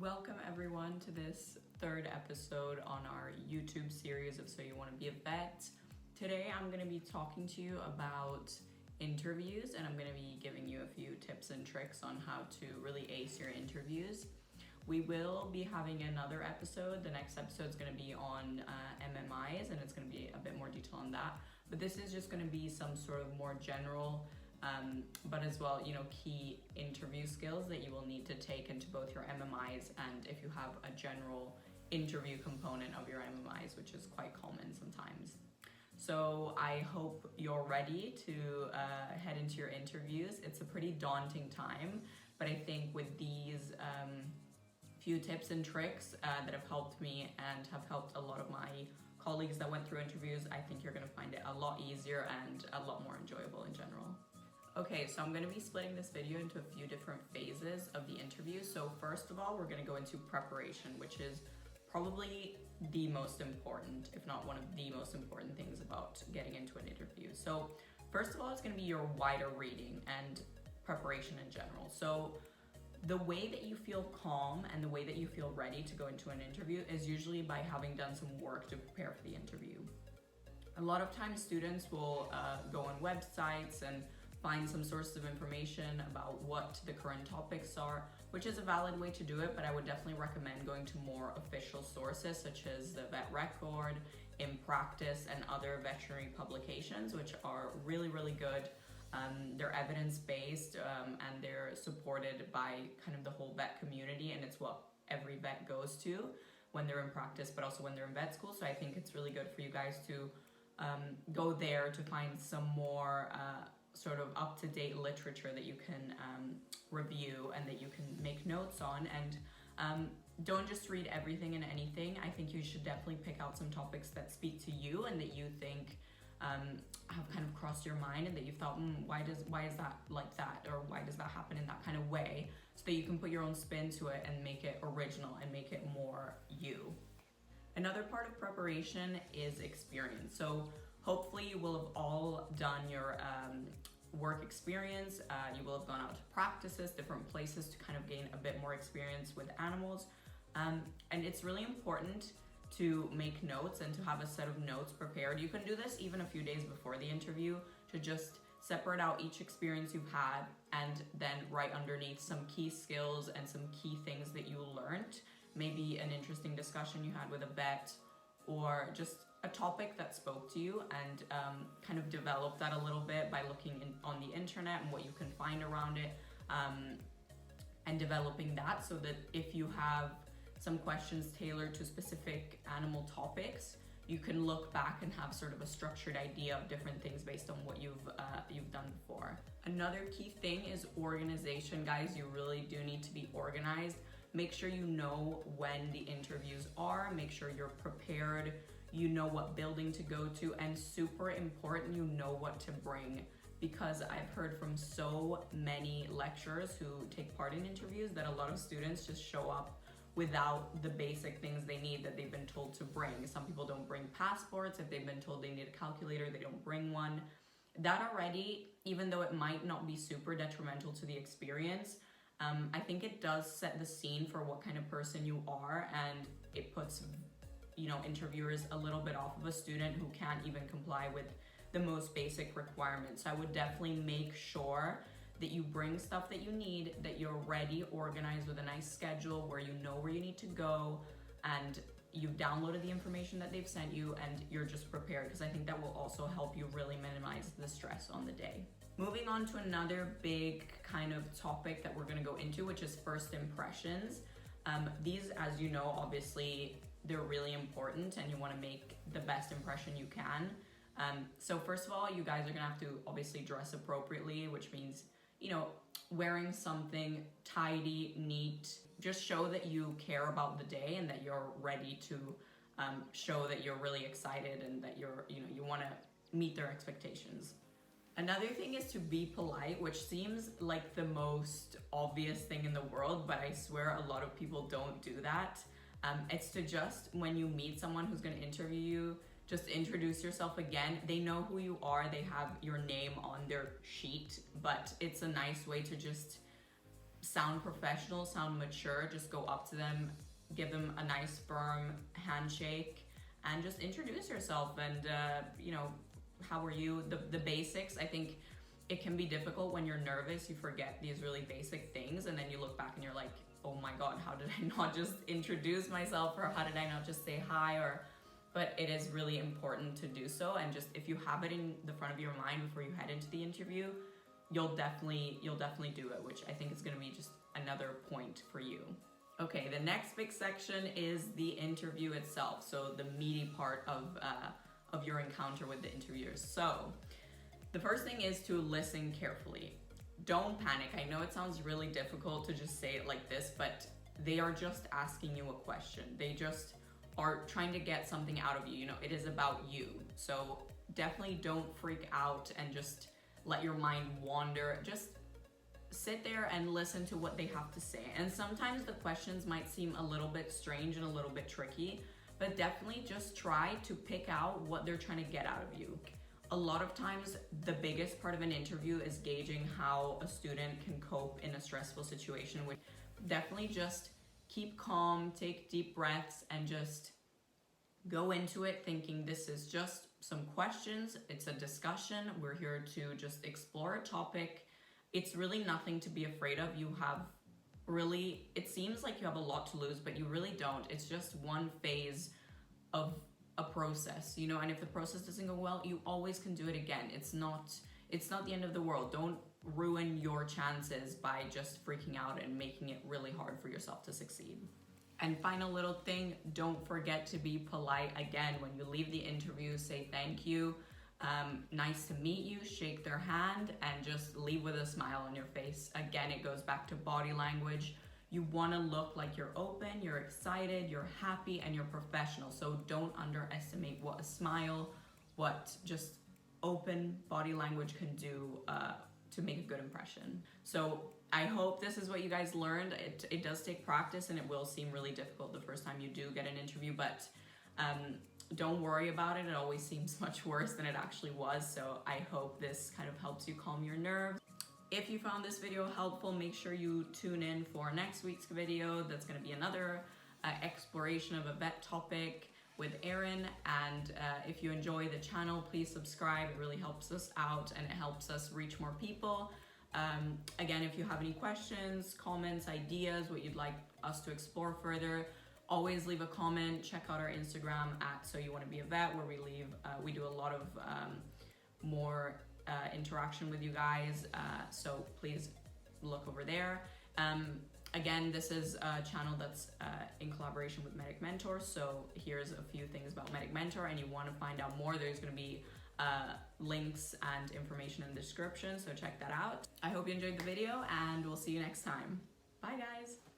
Welcome everyone to this third episode on our YouTube series of So You Want to Be a Vet. Today I'm going to be talking to you about interviews, and I'm going to be giving you a few tips and tricks on how to really ace your interviews. We will be having another episode. The next episode is going to be on MMIs, and it's going to be a bit more detail on that. But this is just going to be some sort of more general but as well, key interview skills that you will need to take into both your MMIs and if you have a general interview component of your MMIs, which is quite common sometimes. So I hope you're ready to head into your interviews. It's a pretty daunting time, but I think with these few tips and tricks that have helped me and have helped a lot of my colleagues that went through interviews, I think you're going to find it a lot easier and a lot more enjoyable in general. Okay, so I'm going to be splitting this video into a few different phases of the interview. So first of all, we're going to go into preparation, which is probably the most important, if not one of the most important things about getting into an interview. So first of all, it's going to be your wider reading and preparation in general. So the way that you feel calm and the way that you feel ready to go into an interview is usually by having done some work to prepare for the interview. A lot of times students will go on websites and find some sources of information about what the current topics are, which is a valid way to do it, but I would definitely recommend going to more official sources such as the Vet Record, In Practice, and other veterinary publications, which are really, really good. They're evidence-based and they're supported by kind of the whole vet community, and it's what every vet goes to when they're in practice, but also when they're in vet school. So I think it's really good for you guys to go there to find some more sort of up-to-date literature that you can review and that you can make notes on, and don't just read everything and anything. I think you should definitely pick out some topics that speak to you and that you think have kind of crossed your mind and that you thought, why is that like that, or why does that happen in that kind of way, so that you can put your own spin to it and make it original and make it more you. Another part of preparation is experience. So hopefully you will have all done your work experience. You will have gone out to practices, different places to kind of gain a bit more experience with animals. And it's really important to make notes and to have a set of notes prepared. You can do this even a few days before the interview to just separate out each experience you've had and then write underneath some key skills and some key things that you learned. Maybe an interesting discussion you had with a vet, or just a topic that spoke to you, and kind of develop that a little bit by looking on the internet and what you can find around it, and developing that so that if you have some questions tailored to specific animal topics, you can look back and have sort of a structured idea of different things based on what you've done before. Another key thing is organization, guys. You really do need to be organized. Make sure you know when the interviews are, make sure you're prepared, you know what building to go to, and super important, you know what to bring. Because I've heard from so many lecturers who take part in interviews that a lot of students just show up without the basic things they need that they've been told to bring. Some people don't bring passports. If they've been told they need a calculator, they don't bring one. That already, even though it might not be super detrimental to the experience, I think it does set the scene for what kind of person you are, and it puts, interviewers a little bit off of a student who can't even comply with the most basic requirements. So I would definitely make sure that you bring stuff that you need, that you're ready, organized with a nice schedule where you know where you need to go, and you've downloaded the information that they've sent you and you're just prepared, because I think that will also help you really minimize the stress on the day. Moving on to another big kind of topic that we're going to go into, which is first impressions. These, as you know, obviously they're really important and you want to make the best impression you can. So first of all, you guys are going to have to obviously dress appropriately, which means, wearing something tidy, neat. Just show that you care about the day and that you're ready to show that you're really excited and that you want to meet their expectations. Another thing is to be polite, which seems like the most obvious thing in the world, but I swear a lot of people don't do that. It's to just, when you meet someone who's going to interview you, just introduce yourself again. They know who you are, they have your name on their sheet, but it's a nice way to just sound professional, sound mature. Just go up to them, give them a nice firm handshake, and just introduce yourself. And how are you? The basics. I think it can be difficult when you're nervous. You forget these really basic things, and then you look back and you're like, oh my God, how did I not just introduce myself, or how did I not just say hi? But it is really important to do so. And just if you have it in the front of your mind before you head into the interview, you'll definitely do it, which I think is going to be just another point for you. Okay, the next big section is the interview itself. So the meaty part of your encounter with the interviewers. So the first thing is to listen carefully. Don't panic. I know it sounds really difficult to just say it like this, but they are just asking you a question. They just are trying to get something out of you. It is about you. So definitely don't freak out and just let your mind wander. Just sit there and listen to what they have to say. And sometimes the questions might seem a little bit strange and a little bit tricky, but definitely just try to pick out what they're trying to get out of you. A lot of times, the biggest part of an interview is gauging how a student can cope in a stressful situation. Which definitely just keep calm, take deep breaths, and just go into it thinking this is just some questions. It's a discussion. We're here to just explore a topic. It's really nothing to be afraid of. It seems like you have a lot to lose, but you really don't. It's just one phase of a process, and if the process doesn't go well, you always can do it again. It's not the end of the world. Don't ruin your chances by just freaking out and making it really hard for yourself to succeed. And final little thing, don't forget to be polite. Again, when you leave the interview, say thank you, nice to meet you, shake their hand, and just leave with a smile on your face. Again, it goes back to body language. You want to look like you're open, you're excited, you're happy, and you're professional. So don't underestimate what a smile, what just open body language can do to make a good impression. So I hope this is what you guys learned. It does take practice, and it will seem really difficult the first time you do get an interview, but don't worry about it. It always seems much worse than it actually was. So I hope this kind of helps you calm your nerves. If you found this video helpful, make sure you tune in for next week's video. That's going to be another exploration of a vet topic with Erin. And if you enjoy the channel, please subscribe. It really helps us out, and it helps us reach more people. Again, if you have any questions, comments, ideas, what you'd like us to explore further, always leave a comment. Check out our Instagram at So You Want to Be a Vet, where we do a lot of more interaction with you guys, so please look over there. Again, this is a channel that's in collaboration with MiniMentor, so here's a few things about MiniMentor, and you want to find out more, there's going to be links and information in the description, so check that out. I hope you enjoyed the video, and we'll see you next time. Bye guys!